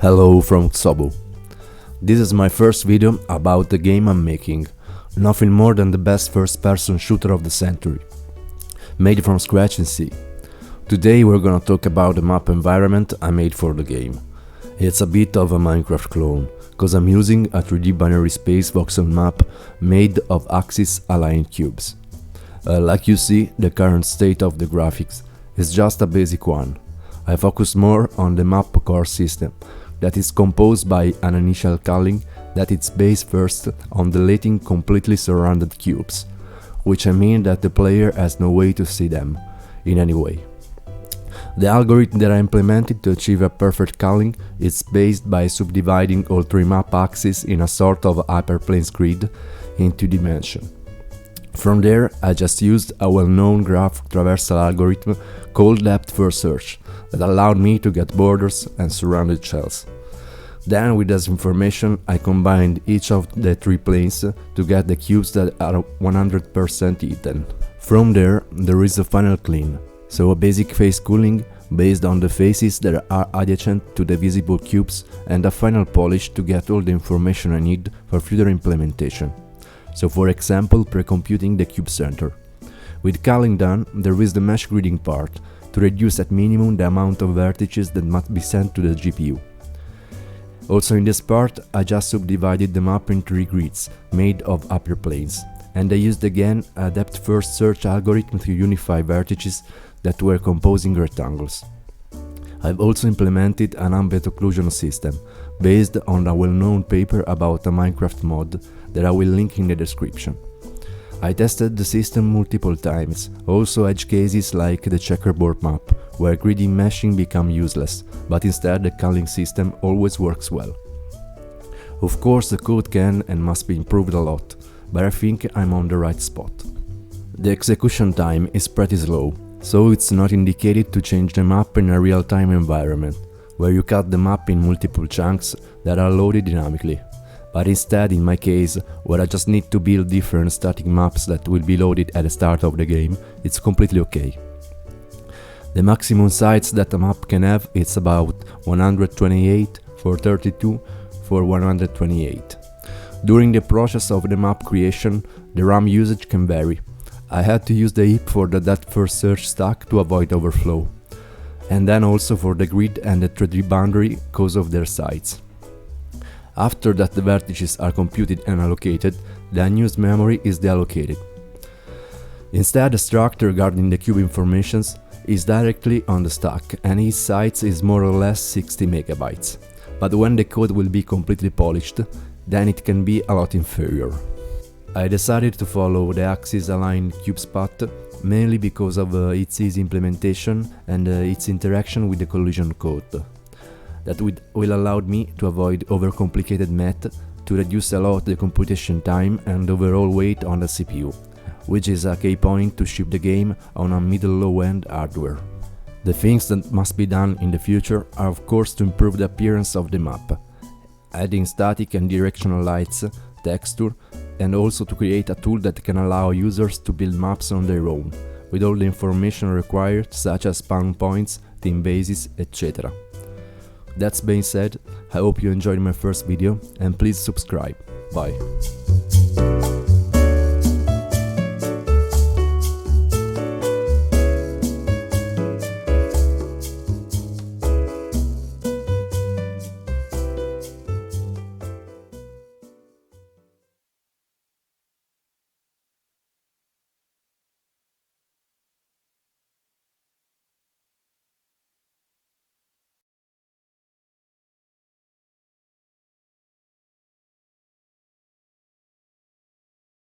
Hello from Xobo. This is my first video about the game I'm making, nothing more than the best first-person shooter of the century, made from scratch in C. Today we're gonna talk about the map environment I made for the game. It's a bit of a Minecraft clone, cause I'm using a 3D binary space voxel map made of axis-aligned cubes. Like you see, the current state of the graphics is just a basic one. I focus more on the map core system, that is composed by an initial culling that is based first on deleting completely surrounded cubes, which I mean that the player has no way to see them in any way. The algorithm that I implemented to achieve a perfect culling is based by subdividing all three map axes in a sort of hyperplane grid in 2 dimensions. From there, I just used a well-known graph traversal algorithm called depth first search that allowed me to get borders and surrounded shells. Then, with this information, I combined each of the three planes to get the cubes that are 100% hidden. From there is a final clean, so a basic face culling based on the faces that are adjacent to the visible cubes, and a final polish to get all the information I need for future implementation. So for example, pre-computing the cube center. With culling done, there is the mesh gridding part, to reduce at minimum the amount of vertices that must be sent to the GPU. Also in this part, I just subdivided the map in 3 grids, made of upper planes, and I used again a depth first search algorithm to unify vertices that were composing rectangles. I've also implemented an ambient occlusion system, based on a well-known paper about a Minecraft mod that I will link in the description. I tested the system multiple times, also edge cases like the checkerboard map, where gridding meshing become useless, but instead the culling system always works well. Of course the code can and must be improved a lot, but I think I'm on the right spot. The execution time is pretty slow, so it's not indicated to change the map in a real-time environment, where you cut the map in multiple chunks that are loaded dynamically. But instead, in my case, where I just need to build different static maps that will be loaded at the start of the game, it's completely okay. The maximum size that a map can have is about 128 for 32 for 128. During the process of the map creation, the RAM usage can vary. I had to use the heap for the depth first search stack to avoid overflow, and then also for the grid and the 3D boundary because of their size. After that the vertices are computed and allocated, the unused memory is deallocated. Instead, the structure regarding the cube informations is directly on the stack, and its size is more or less 60 megabytes. But when the code will be completely polished, then it can be a lot inferior. I decided to follow the axis-aligned cubes path, mainly because of its easy implementation and its interaction with the collision code. That will allow me to avoid overcomplicated math, to reduce a lot the computation time and overall weight on the CPU, which is a key point to ship the game on a middle-low-end hardware. The things that must be done in the future are of course to improve the appearance of the map, adding static and directional lights, texture, and also to create a tool that can allow users to build maps on their own, with all the information required such as spawn points, team bases, etc. That being said, I hope you enjoyed my first video and please subscribe. Bye.